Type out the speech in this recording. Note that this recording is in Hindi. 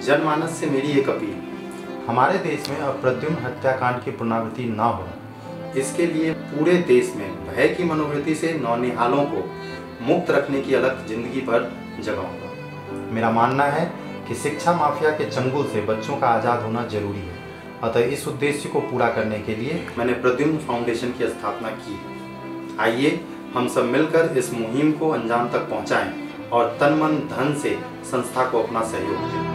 जनमानस से मेरी एक अपील, हमारे देश में अब प्रद्युम्न हत्याकांड की पुनरावृत्ति न हो, इसके लिए पूरे देश में भय की मनोवृत्ति से नौनिहालों को मुक्त रखने की अलख जिंदगी भर जगाऊंगा। मेरा मानना है कि शिक्षा माफिया के चंगुल से बच्चों का आज़ाद होना जरूरी है। अतः इस उद्देश्य को पूरा करने के लिए मैंने प्रद्युम्न फाउंडेशन की स्थापना की। आइए हम सब मिलकर इस मुहिम को अंजाम तक पहुंचाएं और तन मन धन से संस्था को अपना सहयोग दें।